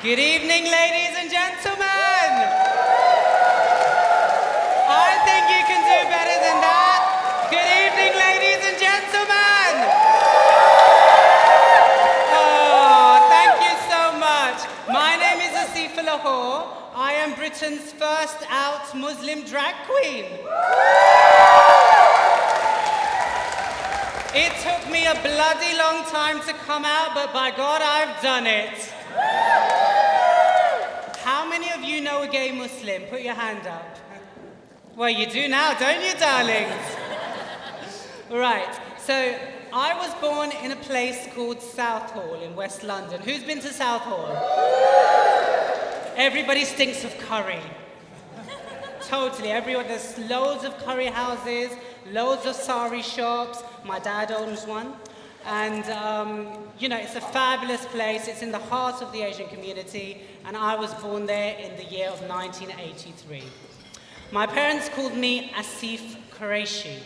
Good evening, ladies and gentlemen. I think you can do better than that. Good evening, ladies and gentlemen. Oh, thank you so much. My name is Asifa Lahore. I am Britain's first out Muslim drag queen. It took me a bloody long time to come out, but by God, I've done it. How many of you know a gay Muslim? Put your hand up. Well, you do now, don't you, darlings? Right, so I was born in a place called Southall in West London. Who's been to Southall? Everybody stinks of curry. Totally, everyone. There's loads of curry houses, loads of sari shops. My dad owns one. And, it's a fabulous place. It's in the heart of the Asian community, and I was born there in the year of 1983. My parents called me Asif Qureshi.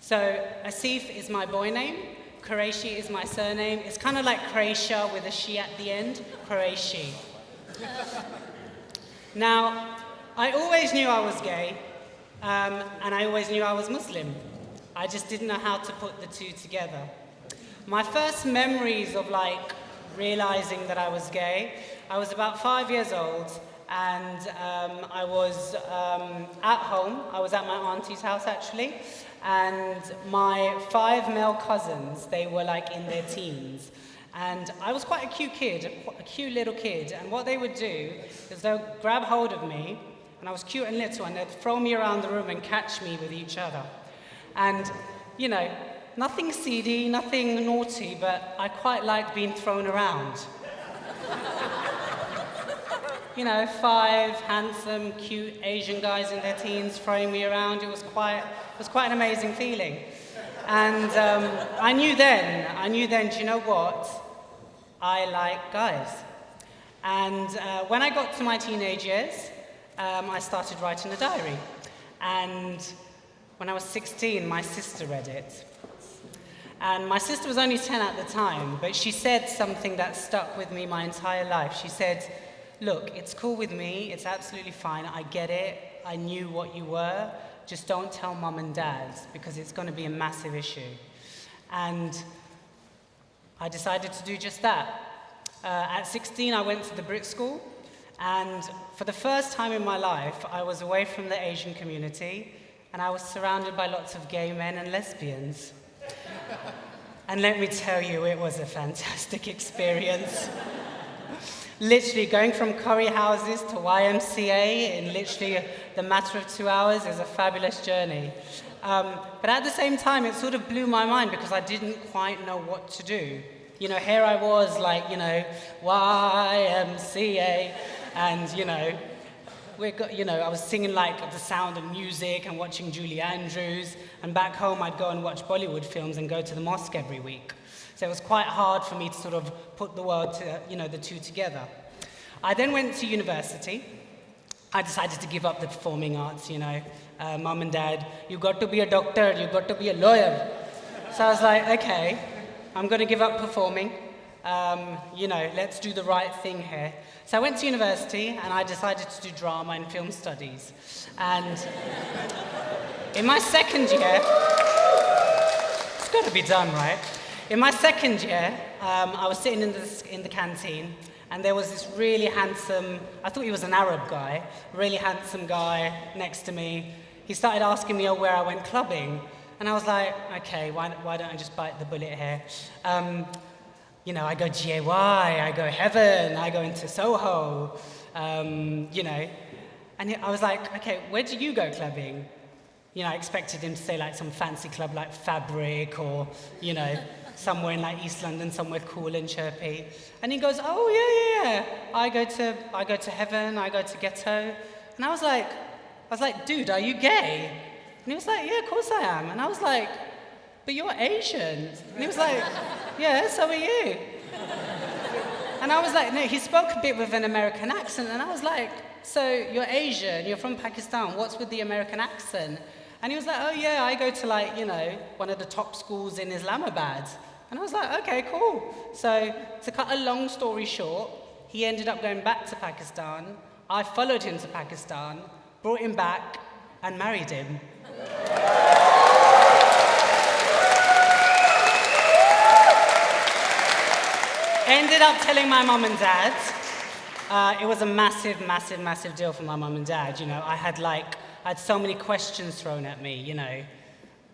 So Asif is my boy name, Qureshi is my surname. It's kind of like Croatia with a she at the end, Qureshi. Now, I always knew I was gay, and I always knew I was Muslim. I just didn't know how to put the two together. My first memories of realizing that I was gay, I was about 5 years old, and I was at home. I was at my auntie's house actually, and my 5 male cousins, they were in their teens. And I was quite a cute little kid, and what they would do is they would grab hold of me, and I was cute and little, and they'd throw me around the room and catch me with each other. And, nothing seedy, nothing naughty, but I quite liked being thrown around. 5 handsome, cute Asian guys in their teens throwing me around. It was quite an amazing feeling. And I knew then, do you know what? I like guys. And when I got to my teenage years, I started writing a diary. And when I was 16, my sister read it. And my sister was only 10 at the time, but she said something that stuck with me my entire life. She said, look, it's cool with me, it's absolutely fine, I get it, I knew what you were, just don't tell mum and dad, because it's going to be a massive issue. And I decided to do just that. At 16, I went to the Brit school, and for the first time in my life, I was away from the Asian community, and I was surrounded by lots of gay men and lesbians. And let me tell you, it was a fantastic experience. Literally, going from curry houses to YMCA in literally the matter of 2 hours is a fabulous journey. But at the same time, it sort of blew my mind because I didn't quite know what to do. Here I was YMCA, and I was singing The Sound of Music and watching Julie Andrews, and back home I'd go and watch Bollywood films and go to the mosque every week. So it was quite hard for me to sort of put the two together. I then went to university. I decided to give up the performing arts, Mum and Dad, you got to be a doctor, you got to be a lawyer. So I was like, okay, I'm going to give up performing. Let's do the right thing here. So I went to university and I decided to do drama and film studies. And in my second year, it's got to be done, right? In my second year, I was sitting in the canteen, and there was this really handsome, I thought he was an Arab guy, really handsome guy next to me. He started asking me where I went clubbing, and I was like, okay, why don't I just bite the bullet here? I go GAY, I go Heaven, I go into Soho, And I was like, okay, where do you go clubbing? I expected him to say some fancy club like Fabric or, somewhere in East London, somewhere cool and chirpy. And he goes, oh, yeah. I go to Heaven, I go to Ghetto. And I was like, dude, are you gay? And he was like, yeah, of course I am. And I was like, but you're Asian. And he was like, yeah, so are you. And I was like, no, he spoke a bit with an American accent. And I was like, so you're Asian, you're from Pakistan, what's with the American accent? And he was like, oh yeah, I go to one of the top schools in Islamabad. And I was like, okay, cool. So to cut a long story short, He ended up going back to Pakistan. I followed him to Pakistan, brought him back, and married him. Ended up telling my mum and dad. It was a massive, massive, massive deal for my mum and dad. You know, I had so many questions thrown at me, you know.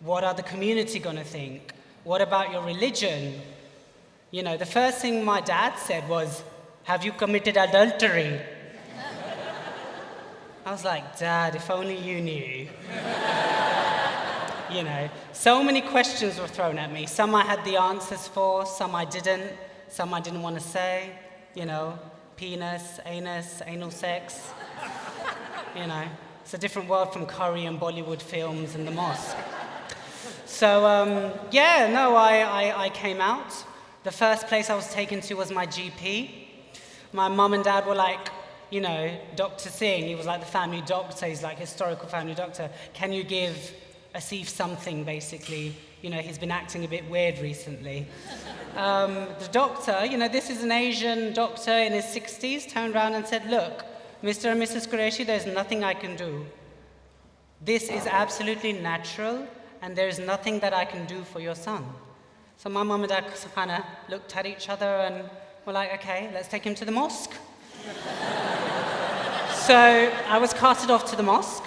What are the community gonna think? What about your religion? You know, the first thing my dad said was, have you committed adultery? I was like, Dad, if only you knew. You know, so many questions were thrown at me. Some I had the answers for, some I didn't want to say, you know, penis, anus, anal sex. You know, it's a different world from curry and Bollywood films and the mosque. So, I came out. The first place I was taken to was my GP. My mum and dad were like, you know, Dr. Singh, he was like the family doctor, he's like historical family doctor. Can you give Asif something, basically? You know, he's been acting a bit weird recently. The doctor, you know, this is an Asian doctor in his 60s, turned around and said, look, Mr. and Mrs. Qureshi, there's nothing I can do. This is absolutely natural, and there's nothing that I can do for your son. So my mum and dad kind of looked at each other and were like, okay, let's take him to the mosque. So I was carted off to the mosque,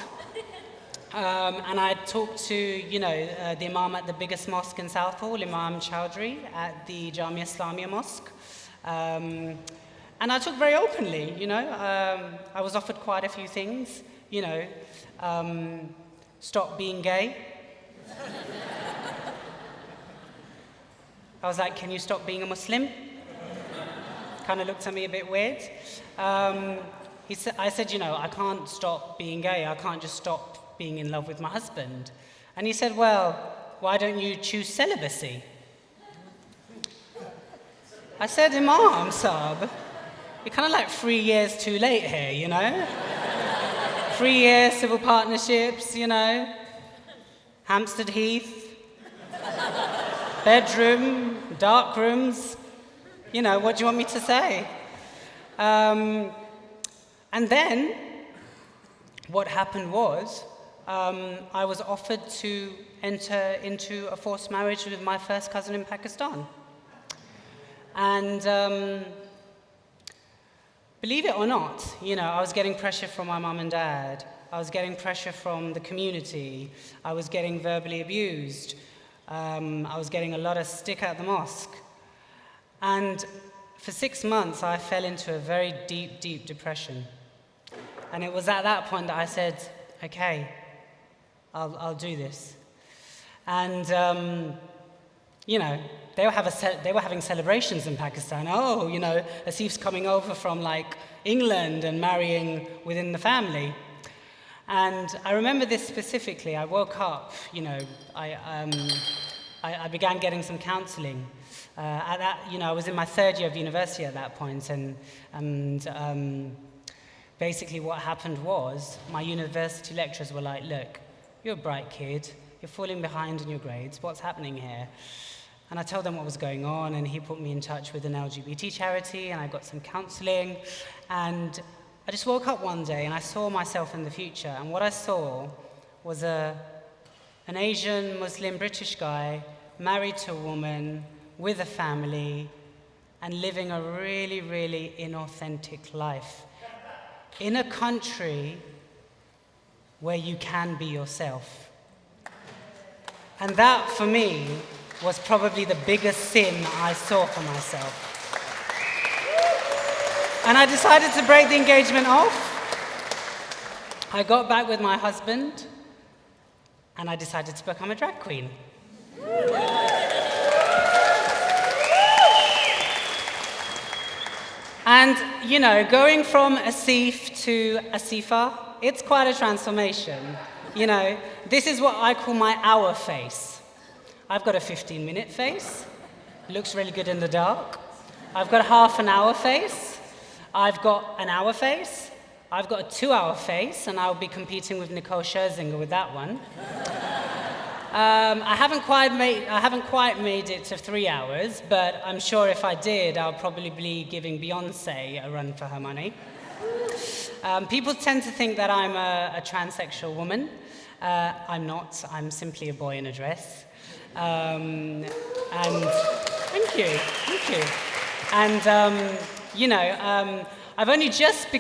and I talked to, you know, the imam at the biggest mosque in Southall, Imam Chowdhury, at the Jamia Islamia Mosque. And I talked very openly, you know. I was offered quite a few things, you know. Stop being gay. I was like, can you stop being a Muslim? Kind of looked at me a bit weird. I said, you know, I can't stop being gay. I can't just stop being in love with my husband. And he said, well, why don't you choose celibacy? I said, Imam Saab, you're kind of like 3 years too late here, you know? 3 years, civil partnerships, you know? Hampstead Heath, bedroom, dark rooms. You know, what do you want me to say? And then, what happened was, I was offered to enter into a forced marriage with my first cousin in Pakistan. And believe it or not, you know, I was getting pressure from my mum and dad. I was getting pressure from the community. I was getting verbally abused. I was getting a lot of stick at the mosque. And for 6 months, I fell into a very deep, deep depression. And it was at that point that I said, okay, I'll do this. And, you know, they were having celebrations in Pakistan. Oh, you know, Asif's coming over from, like, England and marrying within the family. And I remember this specifically. I woke up, you know, I began getting some counseling. At that, you know, I was in my 3rd year of university at that point, and basically what happened was my university lecturers were like, look, you're a bright kid, you're falling behind in your grades, what's happening here? And I told them what was going on, and he put me in touch with an LGBT charity, and I got some counseling, and I just woke up one day and I saw myself in the future, and what I saw was an Asian Muslim British guy married to a woman with a family and living a really, really inauthentic life in a country where you can be yourself. And that, for me, was probably the biggest sin I saw for myself. And I decided to break the engagement off. I got back with my husband, and I decided to become a drag queen. And, you know, going from Asif to Asifa, it's quite a transformation. You know, this is what I call my hour face. I've got a 15-minute face. Looks really good in the dark. I've got a half an hour face. I've got an hour face. I've got a 2-hour face, and I'll be competing with Nicole Scherzinger with that one. I haven't quite made it to 3 hours, but I'm sure if I did, I'll probably be giving Beyonce a run for her money. People tend to think that I'm a transsexual woman. I'm not. I'm simply a boy in a dress. And thank you. And I've only just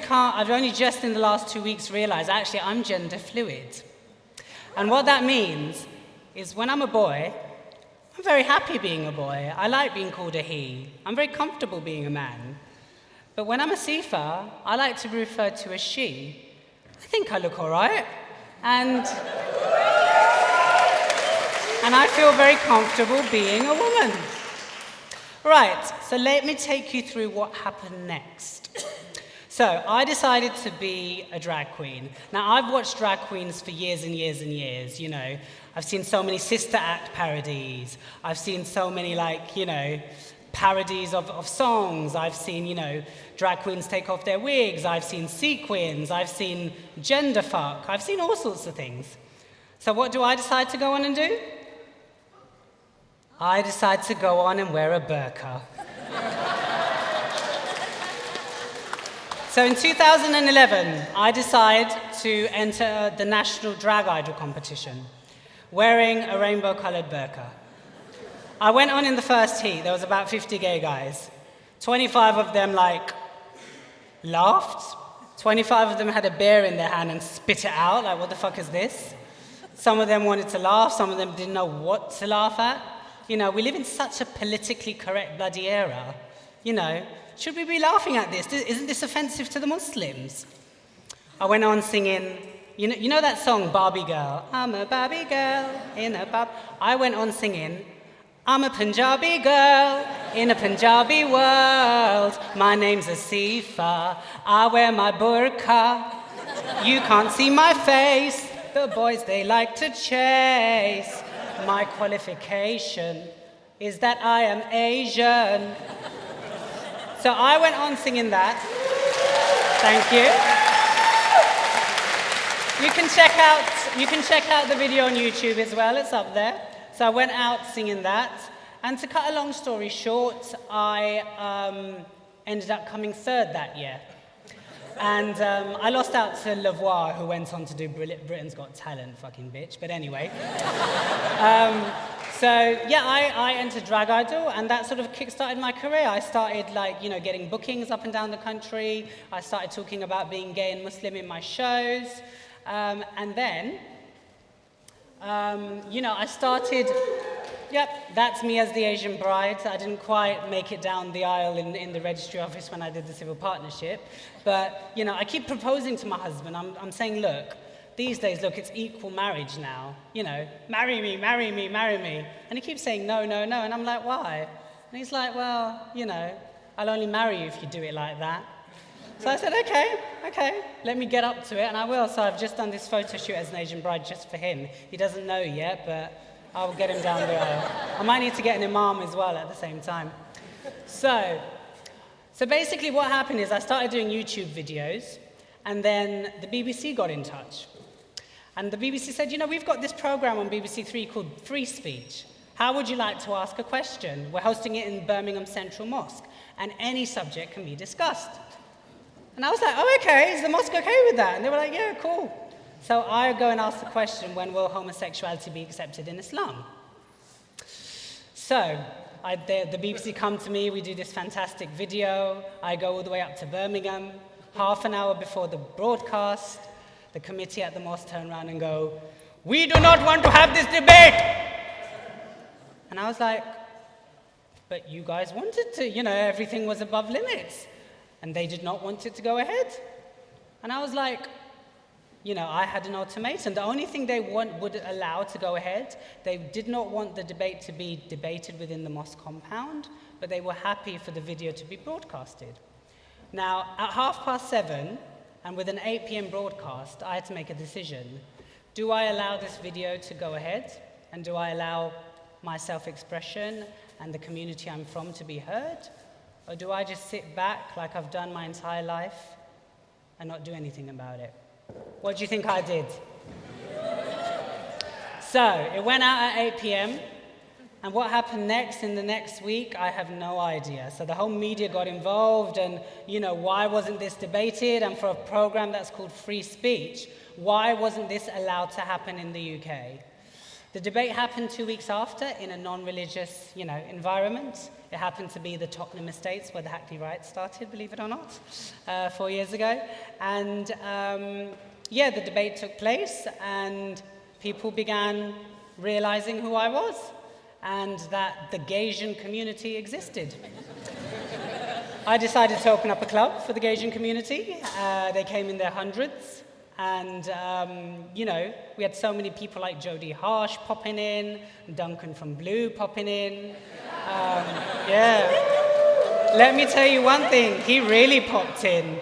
in the last 2 weeks realized actually I'm gender fluid. And what that means is when I'm a boy, I'm very happy being a boy. I like being called a he. I'm very comfortable being a man. But when I'm Asifa, I like to be referred to as she. I think I look all right. And I feel very comfortable being a woman. Right, so let me take you through what happened next. So I decided to be a drag queen. Now, I've watched drag queens for years and years and years, you know. I've seen so many Sister Act parodies. I've seen so many, parodies of songs. I've seen, drag queens take off their wigs. I've seen sequins. I've seen gender fuck. I've seen all sorts of things. So what do I decide to go on and do? I decide to go on and wear a burqa. So in 2011, I decide to enter the National Drag Idol competition, wearing a rainbow-colored burqa. I went on in the first heat. There was about 50 gay guys. 25 of them, laughed. 25 of them had a beer in their hand and spit it out, what the fuck is this? Some of them wanted to laugh. Some of them didn't know what to laugh at. We live in such a politically correct bloody era. Should we be laughing at this? Isn't this offensive to the Muslims? I went on singing, you know that song, Barbie Girl? I'm a Barbie girl in a pub. I went on singing, I'm a Punjabi girl in a Punjabi world. My name's Asifa. I wear my burqa. You can't see my face. The boys, they like to chase. My qualification is that I am Asian. So I went on singing that. Thank you. You can check out the video on YouTube as well. It's up there. So I went out singing that. And to cut a long story short, I ended up coming third that year. And I lost out to Lavoie, who went on to do Britain's Got Talent, fucking bitch. But anyway. I entered Drag Idol, and that sort of kickstarted my career. I started, getting bookings up and down the country. I started talking about being gay and Muslim in my shows. And then, I started... Yep, that's me as the Asian bride. I didn't quite make it down the aisle in the registry office when I did the civil partnership. But, I keep proposing to my husband. I'm saying, look, these days, it's equal marriage now. Marry me, marry me, marry me. And he keeps saying, no, no, no. And I'm like, why? And he's like, well, I'll only marry you if you do it like that. So I said, okay, let me get up to it, and I will. So I've just done this photo shoot as an Asian bride just for him. He doesn't know yet, but I'll get him down the aisle. I might need to get an imam as well at the same time. So basically what happened is I started doing YouTube videos, and then the BBC got in touch. And the BBC said, we've got this program on BBC Three called Free Speech. How would you like to ask a question? We're hosting it in Birmingham Central Mosque, and any subject can be discussed. And I was like, oh, okay, is the mosque okay with that? And they were like, yeah, cool. So I go and ask the question, when will homosexuality be accepted in Islam? So the BBC come to me, we do this fantastic video. I go all the way up to Birmingham. Half an hour before the broadcast, the committee at the mosque turn around and go, we do not want to have this debate. And I was like, but you guys wanted to, everything was above limits. And they did not want it to go ahead. And I was like, I had an ultimatum. The only thing they would allow to go ahead, they did not want the debate to be debated within the mosque compound, but they were happy for the video to be broadcasted. Now, at 7:30, and with an 8 p.m. broadcast, I had to make a decision. Do I allow this video to go ahead? And do I allow my self-expression and the community I'm from to be heard? Or do I just sit back like I've done my entire life and not do anything about it? What do you think I did? So it went out at 8 p.m. And what happened next in the next week, I have no idea. So the whole media got involved and, why wasn't this debated? And for a program that's called free speech, why wasn't this allowed to happen in the UK? The debate happened 2 weeks after in a non-religious, environment. It happened to be the Tottenham Estates where the Hackney riots started, believe it or not, 4 years ago. And the debate took place and people began realizing who I was and that the Gaysian community existed. I decided to open up a club for the Gaysian community. They came in their hundreds. And, we had so many people like Jodie Harsh popping in, Duncan from Blue popping in. Let me tell you one thing, he really popped in.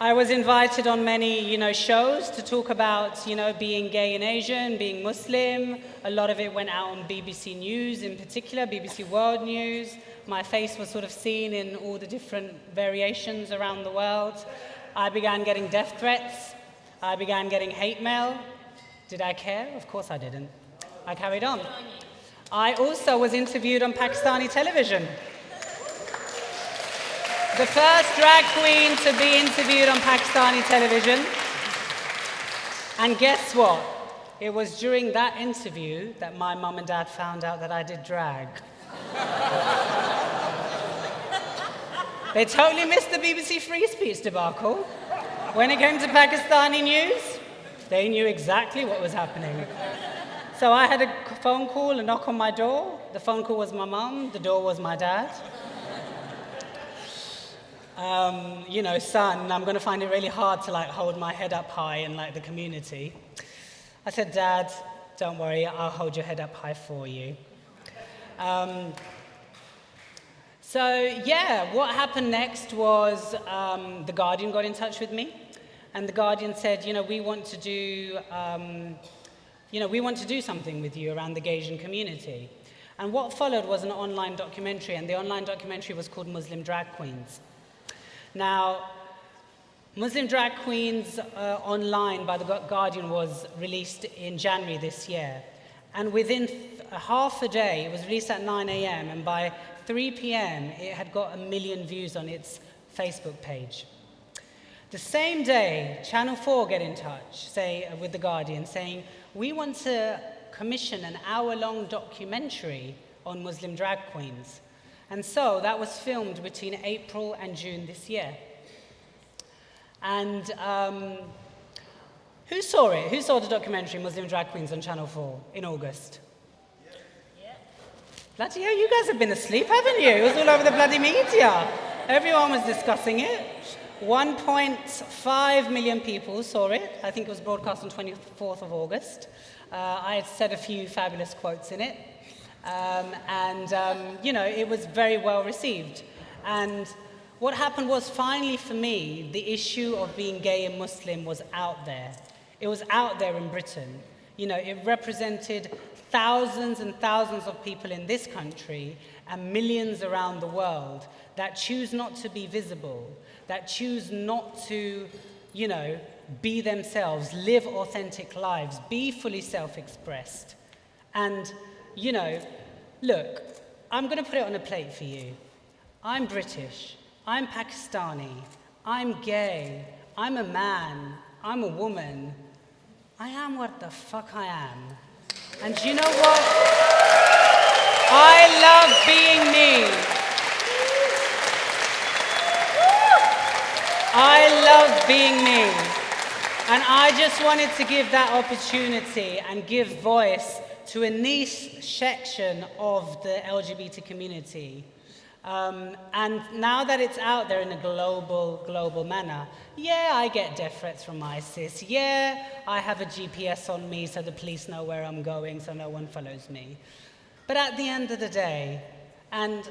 I was invited on many, shows to talk about, being gay in Asia and being Muslim. A lot of it went out on BBC News in particular, BBC World News. My face was sort of seen in all the different variations around the world. I began getting death threats. I began getting hate mail. Did I care? Of course I didn't. I carried on. I also was interviewed on Pakistani television. The first drag queen to be interviewed on Pakistani television. And guess what? It was during that interview that my mum and dad found out that I did drag. They totally missed the BBC free speech debacle. When it came to Pakistani news, they knew exactly what was happening. So I had a phone call, a knock on my door. The phone call was my mum, the door was my dad. Son, I'm going to find it really hard to hold my head up high in the community. I said, Dad, don't worry, I'll hold your head up high for you. What happened next was The Guardian got in touch with me, and The Guardian said, we want to do something with you around the Gaysian community. And what followed was an online documentary, and the online documentary was called Muslim Drag Queens. Now, Muslim Drag Queens online by The Guardian was released in January this year. And within half a day, it was released at 9 a.m., and by 3 p.m., it had got 1 million views on its Facebook page. The same day, Channel 4 get in touch with The Guardian saying, we want to commission an hour-long documentary on Muslim drag queens. And so that was filmed between April and June this year. And who saw it? Who saw the documentary Muslim Drag Queens on Channel 4 in August? Yeah. Bloody hell, you guys have been asleep, haven't you? It was all over the bloody media. Everyone was discussing it. 1.5 million people saw it. I think it was broadcast on 24th of August. I had said a few fabulous quotes in it. It was very well received. And what happened was, finally for me, the issue of being gay and Muslim was out there. It was out there in Britain. It represented thousands and thousands of people in this country and millions around the world that choose not to be visible, that choose not to, be themselves, live authentic lives, be fully self-expressed. And look, I'm going to put it on a plate for you. I'm British, I'm Pakistani, I'm gay, I'm a man, I'm a woman. I am what the fuck I am. And you know what? I love being me. I love being me. And I just wanted to give that opportunity and give voice to a niche section of the LGBT community. And now that it's out there in a global manner, yeah, I get death threats from ISIS. Yeah, I have a GPS on me so the police know where I'm going so no one follows me. But at the end of the day, and,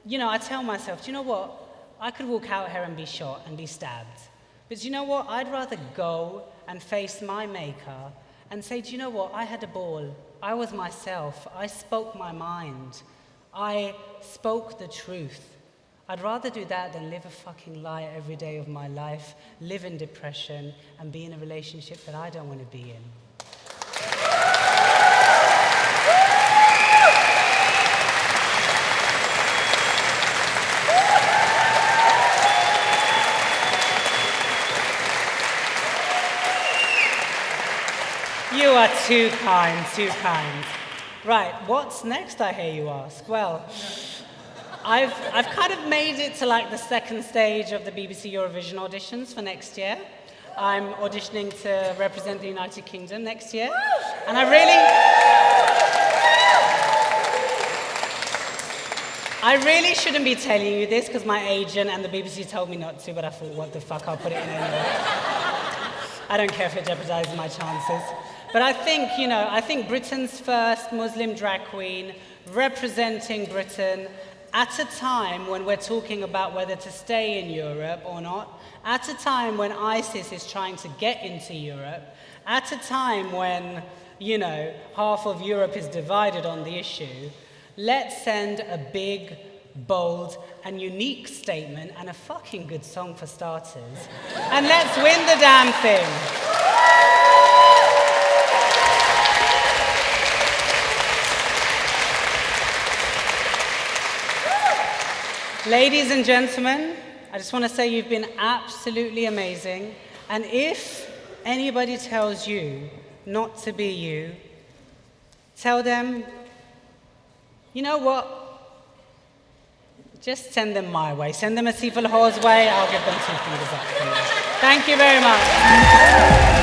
I tell myself, do you know what? I could walk out here and be shot and be stabbed. But do you know what? I'd rather go and face my maker and say, do you know what? I had a ball. I was myself. I spoke my mind. I spoke the truth. I'd rather do that than live a fucking lie every day of my life, live in depression, and be in a relationship that I don't want to be in. You are too kind, too kind. Right, what's next, I hear you ask? Well, I've kind of made it to like the second stage of the BBC Eurovision auditions for next year. I'm auditioning to represent the United Kingdom next year. And I really shouldn't be telling you this because my agent and the BBC told me not to, but I thought, what the fuck, I'll put it in anyway. I don't care if it jeopardizes my chances. But I think Britain's first Muslim drag queen representing Britain at a time when we're talking about whether to stay in Europe or not, at a time when ISIS is trying to get into Europe, at a time when, half of Europe is divided on the issue, let's send a big, bold, and unique statement and a fucking good song for starters. And let's win the damn thing. Ladies and gentlemen, I just want to say you've been absolutely amazing. And if anybody tells you not to be you, tell them, you know what? Just send them my way. Send them Asifa Lahore's way. I'll give them 2 fingers up for you. Thank you very much.